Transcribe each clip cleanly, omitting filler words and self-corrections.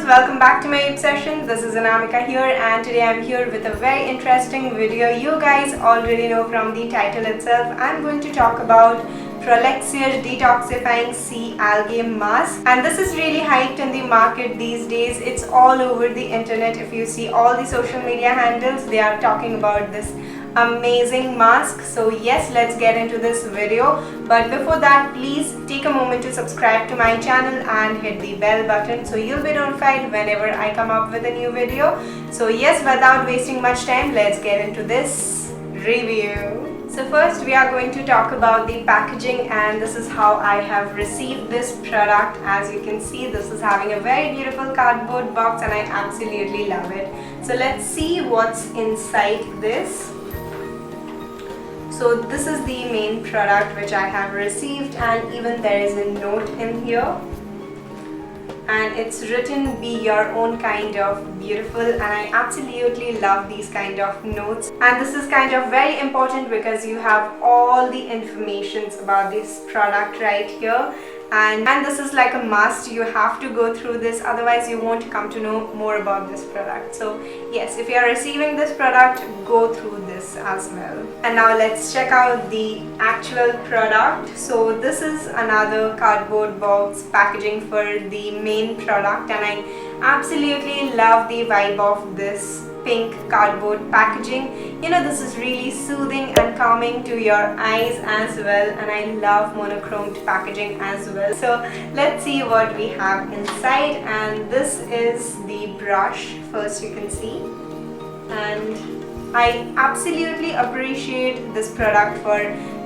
Welcome back to my obsession. This is Anamika here, and today I'm here with a very interesting video. You guys already know from the title itself, I'm going to talk about Prolexir Detoxifying Sea Algae Mask, and this is really hyped in the market these days. It's all over the internet. If you see all the social media handles, they are talking about this amazing mask. So yes, let's get into this video, but before that, please take a moment to subscribe to my channel and hit the bell button so you'll be notified whenever I come up with a new video. So yes, without wasting much time, let's get into this review. So first we are going to talk about the packaging, and this is how I have received this product. As you can see, this is having a very beautiful cardboard box and I absolutely love it. So let's see what's inside this. So this is the main product which I have received, and even there is a note in here, and it's written "Be your own kind of beautiful," and I absolutely love these kind of notes. And this is kind of very important because you have all the informations about this product right here. And this is like a must. You have to go through this, otherwise you won't come to know more about this product. So yes, if you are receiving this product, go through this as well. And now let's check out the actual product. So this is another cardboard box packaging for the main product, and I absolutely love the vibe of this pink cardboard packaging. You know, this is really soothing and calming to your eyes as well, and I love monochromed packaging as well. So let's see what we have inside, and this is the brush. First you can see, and I absolutely appreciate this product for,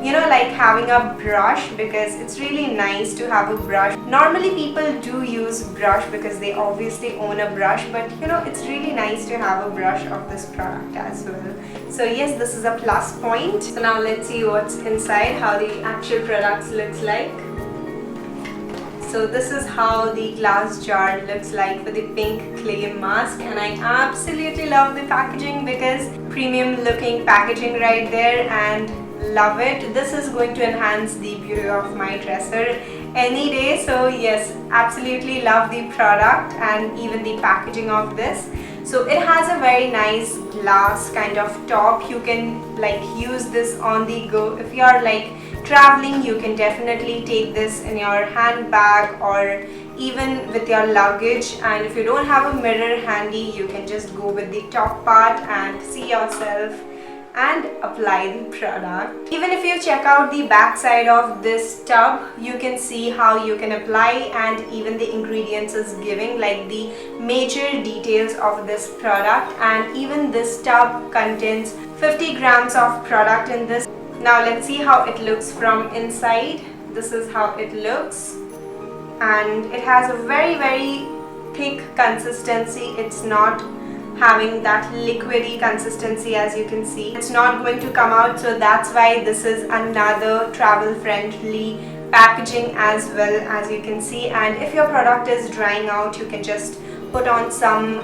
you know, like having a brush, because it's really nice to have a brush. Normally people do use brush because they obviously own a brush, but you know, it's really nice to have a brush of this product as well. So yes, this is a plus point. So now let's see what's inside, how the actual product looks like. So this is how the glass jar looks like for the pink clay mask, and I absolutely love the packaging because premium looking packaging right there, and love it. This is going to enhance the beauty of my dresser any day. So yes, absolutely love the product and even the packaging of this. So it has a very nice glass kind of top. You can like use this on the go. If you are like traveling, you can definitely take this in your handbag or even with your luggage. And if you don't have a mirror handy, you can just go with the top part and see yourself and apply the product. Even if you check out the back side of this tub, you can see how you can apply, and even the ingredients is giving like the major details of this product. And even this tub contains 50 grams of product in this. Now let's see how it looks from inside. This is how it looks, and it has a very thick consistency. It's not having that liquidy consistency. As you can see, it's not going to come out, so that's why this is another travel friendly packaging as well, as you can see. And if your product is drying out, you can just put on some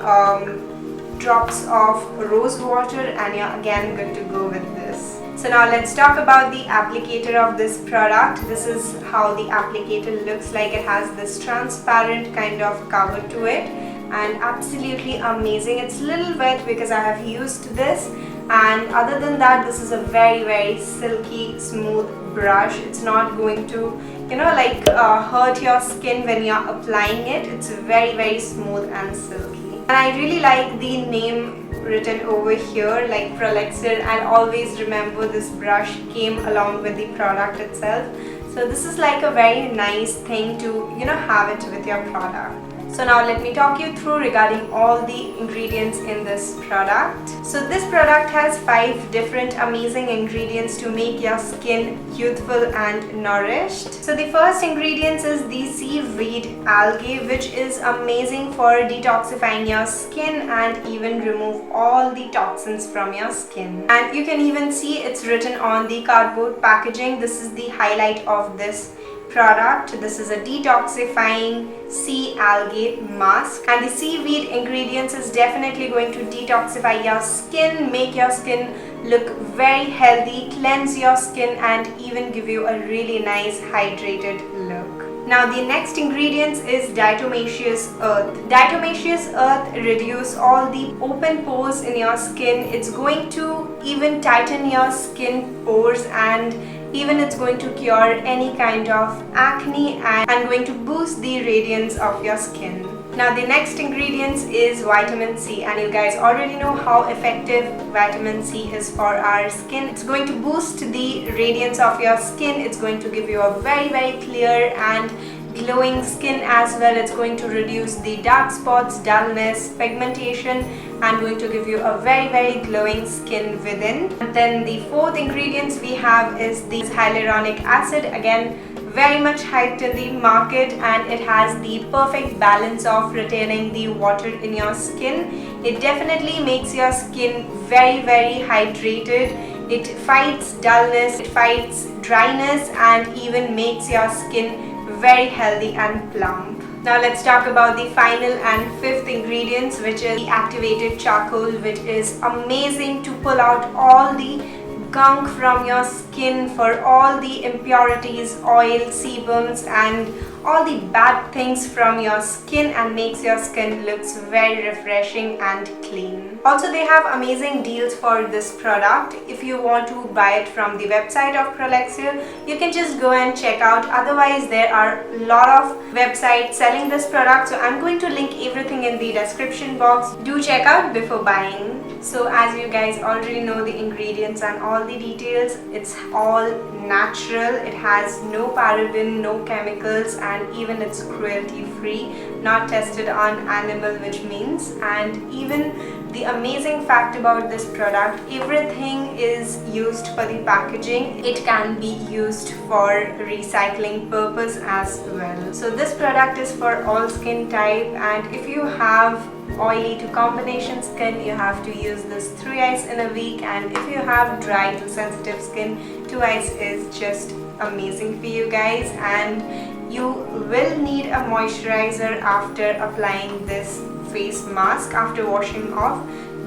drops of rose water and you're again good to go with this. So now let's talk about the applicator of this product. This is how the applicator looks like. It has this transparent kind of cover to it, and absolutely amazing. It's a little wet because I have used this, and other than that, this is a very silky smooth brush. It's not going to, you know, like hurt your skin when you're applying it. It's very smooth and silky, and I really like the name written over here, like Prolexir. And always remember, this brush came along with the product itself. So this is like a very nice thing to, you know, have it with your product. So now let me talk you through regarding all the ingredients in this product. So this product has 5 different amazing ingredients to make your skin youthful and nourished. So the first ingredient is the seaweed algae, which is amazing for detoxifying your skin and even remove all the toxins from your skin. And you can even see it's written on the cardboard packaging. This is the highlight of this product. This is a detoxifying sea algae mask, and the seaweed ingredients is definitely going to detoxify your skin, make your skin look very healthy, cleanse your skin, and even give you a really nice hydrated look. Now the next ingredient is diatomaceous earth. Diatomaceous earth reduce all the open pores in your skin. It's going to even tighten your skin pores, and even it's going to cure any kind of acne and going to boost the radiance of your skin. Now the next ingredient is vitamin C, and you guys already know how effective vitamin C is for our skin. It's going to boost the radiance of your skin. It's going to give you a very clear and glowing skin as well. It's going to reduce the dark spots, dullness, pigmentation, and going to give you a very glowing skin within. And then the fourth ingredients we have is the hyaluronic acid. Again, very much hyped in the market, and it has the perfect balance of retaining the water in your skin. It definitely makes your skin very hydrated. It fights dullness, it fights dryness, and even makes your skin very healthy and plump. Now let's talk about the final and fifth ingredients, which is the activated charcoal, which is amazing to pull out all the gunk from your skin, for all the impurities, oil, sebums, and all the bad things from your skin, and makes your skin looks very refreshing and clean. Also, they have amazing deals for this product. If you want to buy it from the website of Prolexir, you can just go and check out. Otherwise, there are a lot of websites selling this product, so I'm going to link everything in the description box. Do check out before buying. So as you guys already know the ingredients and all the details, it's all natural. It has no paraben, no chemicals, and even it's cruelty free, not tested on animal, which means, and even the amazing fact about this product, everything is used for the packaging. It can be used for recycling purpose as well. So this product is for all skin type, and if you have oily to combination skin, you have to use this 3 in a week, and if you have dry to sensitive skin, 2 is just amazing for you guys. And you will need a moisturizer after applying this face mask. After washing off,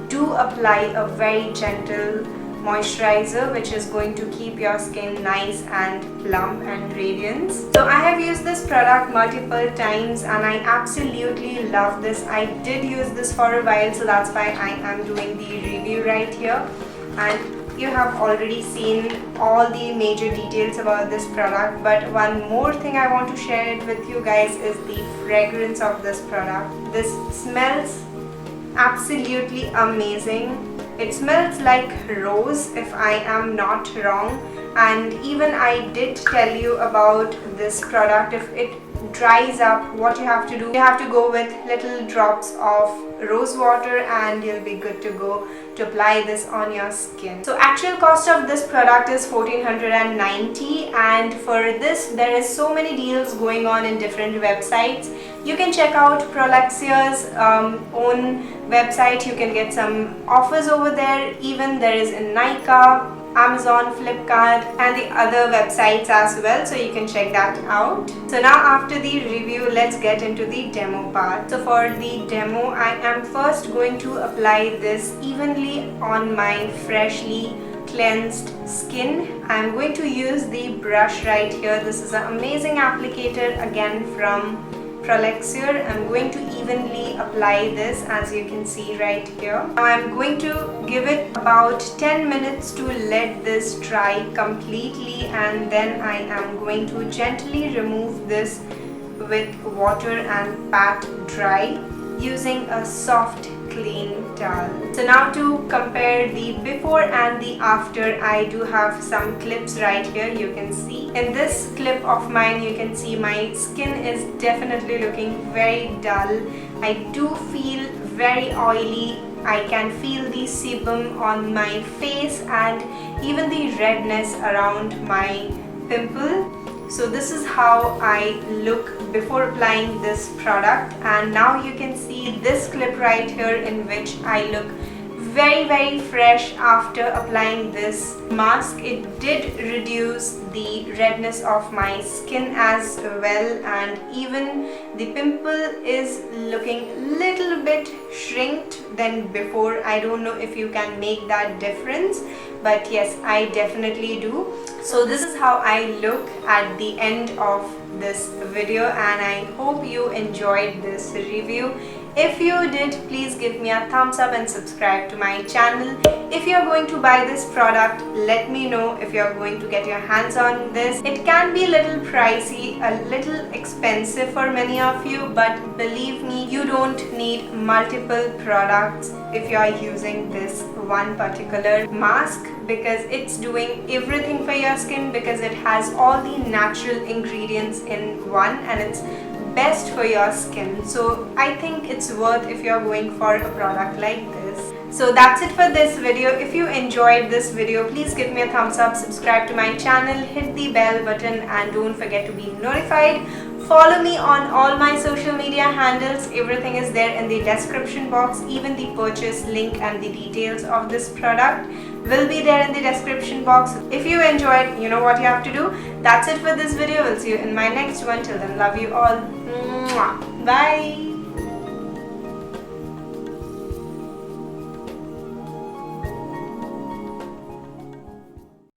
do apply a very gentle moisturizer, which is going to keep your skin nice and plump and radiant. So I have used this product multiple times, and I absolutely love this. I did use this for a while, so that's why I am doing the review right here. And you have already seen all the major details about this product, but one more thing I want to share it with you guys is the fragrance of this product. This smells absolutely amazing. It smells like rose, if I am not wrong. And even I did tell you about this product. If it dries up, what you have to do, you have to go with little drops of rose water, and you'll be good to go to apply this on your skin. So actual cost of this product is 1490, and for this there is so many deals going on in different websites. You can check out Prolexir's own website. You can get some offers over there. Even there is in Nykaa, Amazon, Flipkart, and the other websites as well, so you can check that out. So now after the review, let's get into the demo part. So for the demo, I am first going to apply this evenly on my freshly cleansed skin. I'm going to use the brush right here. This is an amazing applicator, again from Prolexir. I'm going to evenly apply this, as you can see right here. Now I'm going to give it about 10 minutes to let this dry completely, and then I am going to gently remove this with water and pat dry using a soft clean, dull. So now to compare the before and the after, I do have some clips right here. You can see in this clip of mine, you can see my skin is definitely looking very dull. I do feel very oily. I can feel the sebum on my face and even the redness around my pimple. So this is how I look before applying this product, and now you can see this clip right here in which I look very fresh after applying this mask. It did reduce the redness of my skin as well, and even the pimple is looking little bit shrinked than before. I don't know if you can make that difference, but yes, I definitely do. So this is how I look at the end of this video, and I hope you enjoyed this review. If you did, please give me a thumbs up and subscribe to my channel. If you are going to buy this product, let me know if you are going to get your hands on this. It can be a little pricey, a little expensive for many of you, but believe me, you don't need multiple products if you are using this one particular mask, because it's doing everything for your skin, because it has all the natural ingredients in one and it's best for your skin. So I think it's worth if you're going for a product like this. So that's it for this video. If you enjoyed this video, please give me a thumbs up, subscribe to my channel, hit the bell button, and don't forget to be notified. Follow me on all my social media handles. Everything is there in the description box. Even the purchase link and the details of this product will be there in the description box. If you enjoyed, you know what you have to do. That's it for this video. We'll see you in my next one. Till then, love you all. Mwah. Bye.